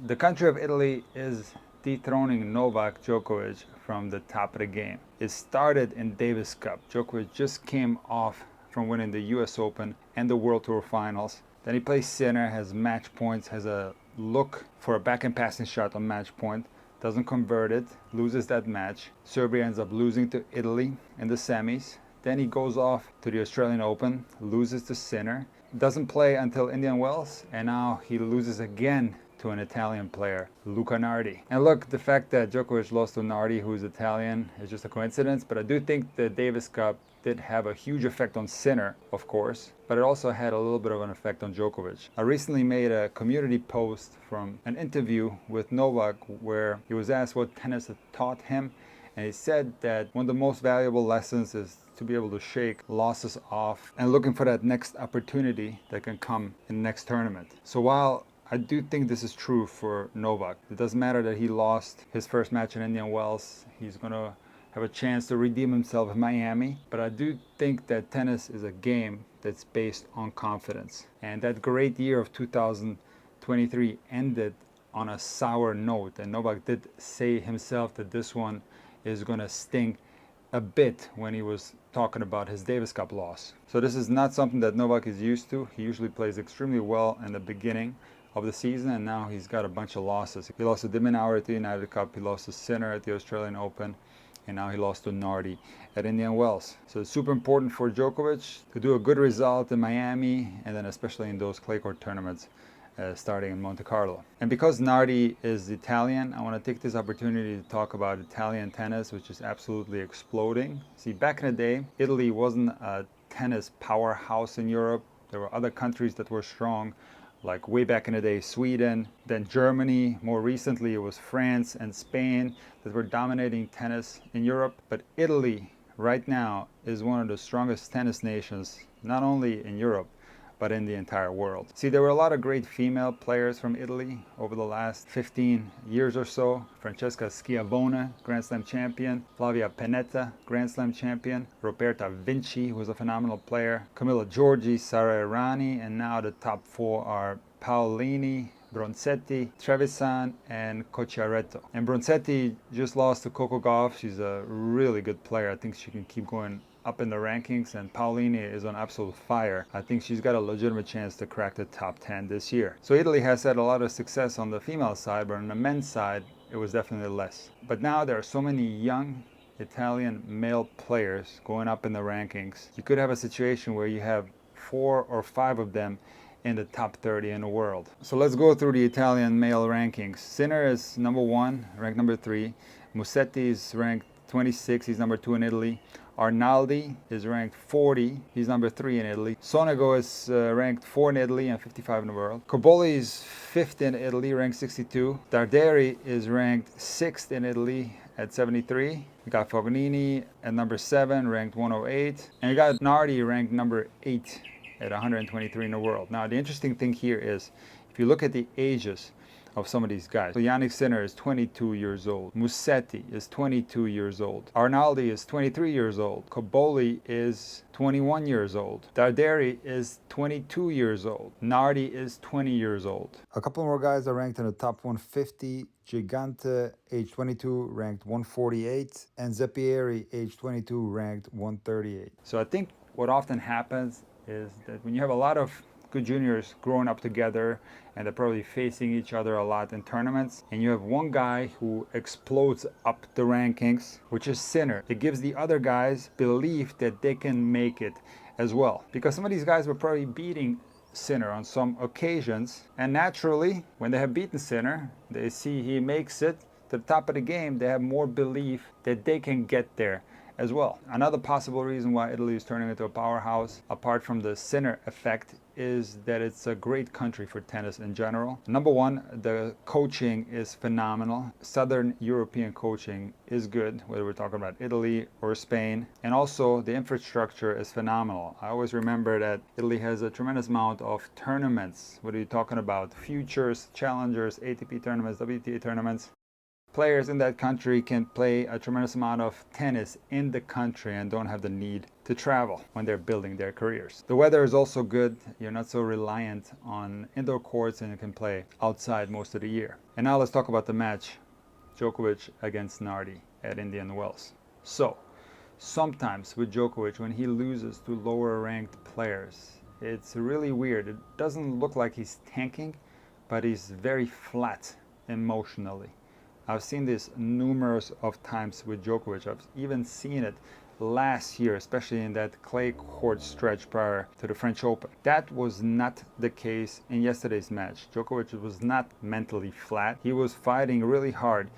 The country of Italy is dethroning Novak Djokovic from the top of the game. It started in Davis Cup. Djokovic just came off from winning the US Open and the World Tour Finals. Then he plays center, has match points, has a look for a backhand passing shot on match point, doesn't convert it, loses that match. Serbia ends up losing to Italy in the semis. Then he goes off to the Australian Open, loses to Sinner, doesn't play until Indian Wells, and now he loses again to an Italian player, Luca Nardi. And look, the fact that Djokovic lost to Nardi, who's Italian, is just a coincidence, but I do think the Davis Cup did have a huge effect on Sinner, of course, but it also had a little bit of an effect on Djokovic. I recently made a community post from an interview with Novak where he was asked what tennis had taught him, and he said that one of the most valuable lessons is to be able to shake losses off and looking for that next opportunity that can come in the next tournament. So while I do think this is true for Novak, it doesn't matter that he lost his first match in Indian Wells. He's going to have a chance to redeem himself in Miami. But I do think that tennis is a game that's based on confidence. And that great year of 2023 ended on a sour note. And Novak did say himself that this one is going to sting a bit when he was talking about his Davis Cup loss. So this is not something that Novak is used to. He usually plays extremely well in the beginning of the season, and now he's got a bunch of losses. He lost to De Minaur at the United Cup, he lost to Sinner at the Australian Open, and now he lost to Nardi at Indian Wells. So it's super important for Djokovic to do a good result in Miami, and then especially in those clay court tournaments starting in Monte Carlo. And because Nardi is Italian, I want to take this opportunity to talk about Italian tennis, which is absolutely exploding. See, back in the day, Italy wasn't a tennis powerhouse in Europe. There were other countries that were strong, like way back in the day, Sweden, then Germany. More recently, it was France and Spain that were dominating tennis in Europe. But Italy, right now, is one of the strongest tennis nations, not only in Europe, but in the entire world. See, there were a lot of great female players from Italy over the last 15 years or so. Francesca Schiavone, Grand Slam champion. Flavia Pennetta, Grand Slam champion. Roberta Vinci, who was a phenomenal player. Camilla Giorgi, Sara Errani, and now the top four are Paolini, Bronzetti, Trevisan, and Cocciaretto. And Bronzetti just lost to Coco Gauff. She's a really good player. I think she can keep going up in the rankings, and Paolini is on absolute fire. I think she's got a legitimate chance to crack the top 10 this year. So Italy has had a lot of success on the female side, but on the men's side, it was definitely less. But now there are so many young Italian male players going up in the rankings. You could have a situation where you have 4 or 5 of them in the top 30 in the world. So let's go through the Italian male rankings. Sinner is number 1, ranked number 3. Musetti is ranked 26, he's number 2 in Italy. Arnaldi is ranked 40, he's number 3 in Italy. Sonego is ranked 4 in Italy and 55 in the world. Cobolli is 5th in Italy, ranked 62. Darderi is ranked 6th in Italy at 73. We got Fognini at number 7, ranked 108. And we got Nardi ranked number 8 at 123 in the world. Now the interesting thing here is, if you look at the ages of some of these guys. So Yannick Sinner is 22 years old. Musetti is 22 years old. Arnaldi is 23 years old. Cobolli is 21 years old. Darderi is 22 years old. Nardi is 20 years old. A couple more guys are ranked in the top 150. Gigante, age 22, ranked 148. And Zeppieri, age 22, ranked 138. So I think what often happens is that when you have a lot of good juniors growing up together and they're probably facing each other a lot in tournaments, and you have one guy who explodes up the rankings, which is Sinner. It gives the other guys belief that they can make it as well, because some of these guys were probably beating Sinner on some occasions, and naturally when they have beaten Sinner, they see he makes it to the top of the game, they have more belief that they can get there as well. Another possible reason why Italy is turning into a powerhouse, apart from the Sinner effect, is that it's a great country for tennis in general. Number 1, the coaching is phenomenal. Southern European coaching is good, whether we're talking about Italy or Spain. And also the infrastructure is phenomenal. I always remember that Italy has a tremendous amount of tournaments. What are you talking about? Futures, challengers, ATP tournaments, WTA tournaments. players in that country can play a tremendous amount of tennis in the country and don't have the need to travel when they're building their careers. The weather is also good. You're not so reliant on indoor courts and you can play outside most of the year. And now let's talk about the match, Djokovic against Nardi at Indian Wells. So, sometimes with Djokovic, when he loses to lower ranked players, it's really weird. It doesn't look like he's tanking, but he's very flat emotionally. I've seen this numerous of times with Djokovic. I've even seen it last year, especially in that clay court stretch prior to the French Open. That was not the case in yesterday's match. Djokovic was not mentally flat. He was fighting really hard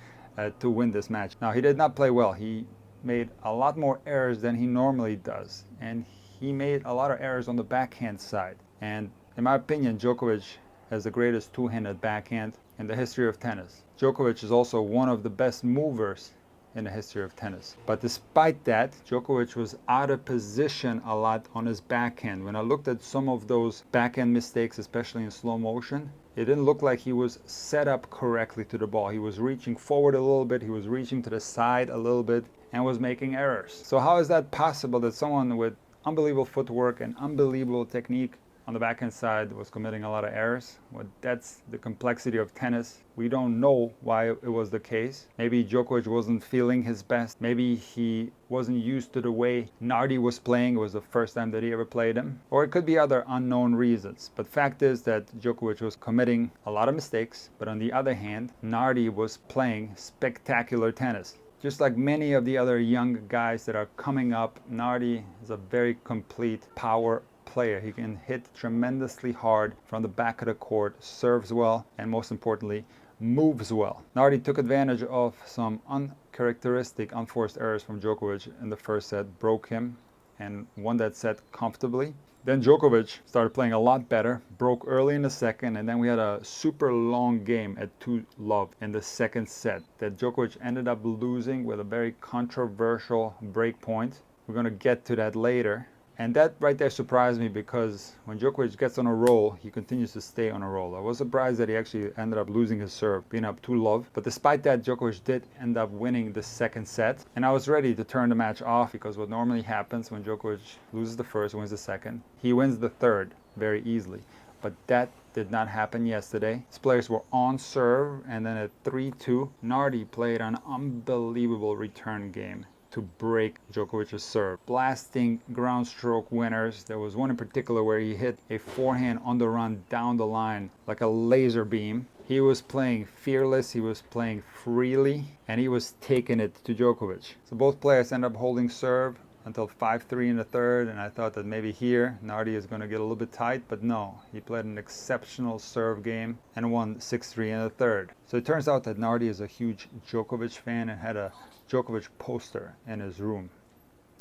to win this match. Now, he did not play well. He made a lot more errors than he normally does, and he made a lot of errors on the backhand side. And in my opinion, Djokovic has the greatest two-handed backhand in the history of tennis. Djokovic is also one of the best movers in the history of tennis. But despite that, Djokovic was out of position a lot on his backhand. When I looked at some of those backhand mistakes, especially in slow motion, it didn't look like he was set up correctly to the ball. He was reaching forward a little bit, he was reaching to the side a little bit, and was making errors. So how is that possible that someone with unbelievable footwork and unbelievable technique on the backhand side was committing a lot of errors? Well, that's the complexity of tennis. We don't know why it was the case. Maybe Djokovic wasn't feeling his best. Maybe he wasn't used to the way Nardi was playing. It was the first time that he ever played him. Or it could be other unknown reasons. But fact is that Djokovic was committing a lot of mistakes. But on the other hand, Nardi was playing spectacular tennis. Just like many of the other young guys that are coming up, Nardi is a very complete power player. He can hit tremendously hard from the back of the court, serves well, and most importantly, moves well. Nardi took advantage of some uncharacteristic, unforced errors from Djokovic in the first set, broke him, and won that set comfortably. Then Djokovic started playing a lot better, broke early in the second, and then we had a super long game at 2-love in the second set that Djokovic ended up losing with a very controversial break point. We're going to get to that later. And that right there surprised me because when Djokovic gets on a roll, he continues to stay on a roll. I was surprised that he actually ended up losing his serve, being up 2-love. But despite that, Djokovic did end up winning the second set. And I was ready to turn the match off because what normally happens when Djokovic loses the first, wins the second, he wins the third very easily. But that did not happen yesterday. His players were on serve, and then at 3-2, Nardi played an unbelievable return game to break Djokovic's serve, blasting ground stroke winners. There was one in particular where he hit a forehand on the run down the line like a laser beam. He was playing fearless, he was playing freely, and he was taking it to Djokovic. So both players end up holding serve until 5-3 in the third, and I thought that maybe here Nardi is going to get a little bit tight, but no, he played an exceptional serve game and won 6-3 in the third. So it turns out that Nardi is a huge Djokovic fan and had a Djokovic poster in his room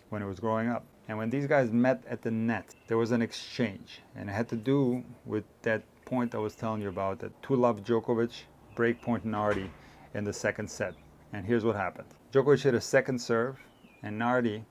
when he was growing up. And when these guys met at the net, there was an exchange, and it had to do with that point I was telling you about, that 2-love Djokovic, break point Nardi in the second set. And here's what happened. Djokovic hit a second serve, and Nardi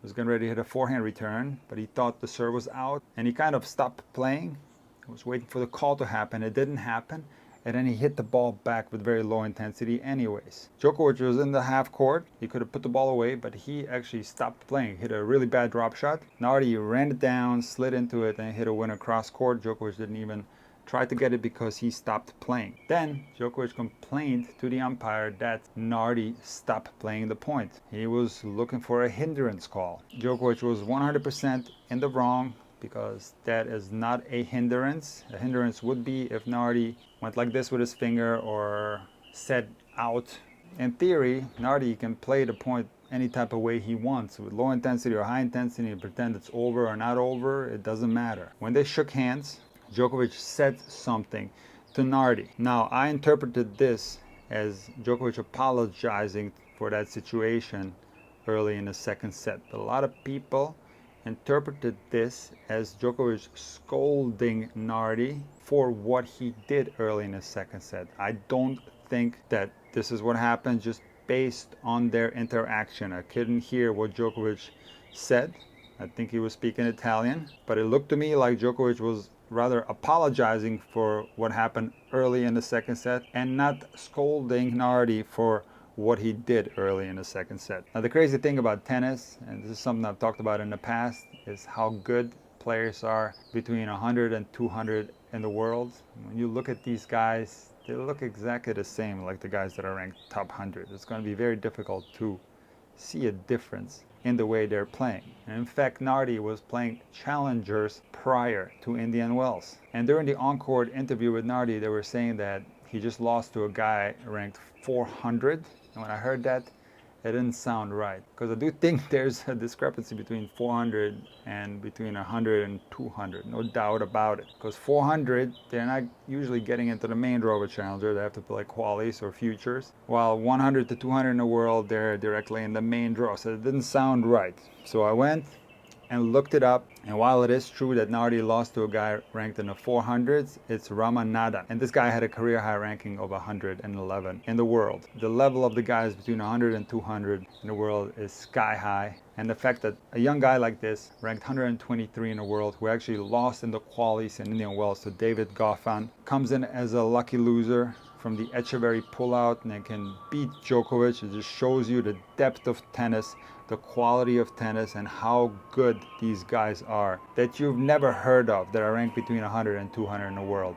was getting ready to hit a forehand return, but he thought the serve was out, and he kind of stopped playing. He was waiting for the call to happen. It didn't happen, and then he hit the ball back with very low intensity anyways. Djokovic was in the half court. He could have put the ball away, but he actually stopped playing. Hit a really bad drop shot. Nardi ran it down, slid into it, and hit a winner cross court. Djokovic didn't even try to get it because he stopped playing. Then Djokovic complained to the umpire that Nardi stopped playing the point. He was looking for a hindrance call. Djokovic was 100% in the wrong, because that is not a hindrance. A hindrance would be if Nardi went like this with his finger or said out. In theory, Nardi can play the point any type of way he wants, with low intensity or high intensity, and pretend it's over or not over. It doesn't matter. When they shook hands, Djokovic said something to Nardi. Now, I interpreted this as Djokovic apologizing for that situation early in the second set. But a lot of people interpreted this as Djokovic scolding Nardi for what he did early in the second set. I don't think that this is what happened just based on their interaction. I couldn't hear what Djokovic said. I think he was speaking Italian, but it looked to me like Djokovic was rather apologizing for what happened early in the second set and not scolding Nardi for what he did early in the second set. Now the crazy thing about tennis, and this is something I've talked about in the past, is how good players are between 100 and 200 in the world. When you look at these guys, they look exactly the same like the guys that are ranked top 100. It's going to be very difficult to see a difference in the way they're playing. And in fact, Nardi was playing challengers prior to Indian Wells. And during the on-court interview with Nardi, they were saying that he just lost to a guy ranked 400. And when I heard that, it didn't sound right. Because I do think there's a discrepancy between 400 and between 100 and 200. No doubt about it. Because 400, they're not usually getting into the main draw of a challenger. They have to play qualies or futures. While 100 to 200 in the world, they're directly in the main draw. So it didn't sound right. So I went and looked it up, and while it is true that Nardi lost to a guy ranked in the 400s, it's Ramanathan, and this guy had a career high ranking of 111 in the world. The level of the guys between 100 and 200 in the world is sky high, and the fact that a young guy like this, ranked 123 in the world, who actually lost in the qualies in Indian Wells to David Goffin, comes in as a lucky loser from the Echeverry pullout and can beat Djokovic. It just shows you the depth of tennis, the quality of tennis, and how good these guys are that you've never heard of that are ranked between 100 and 200 in the world.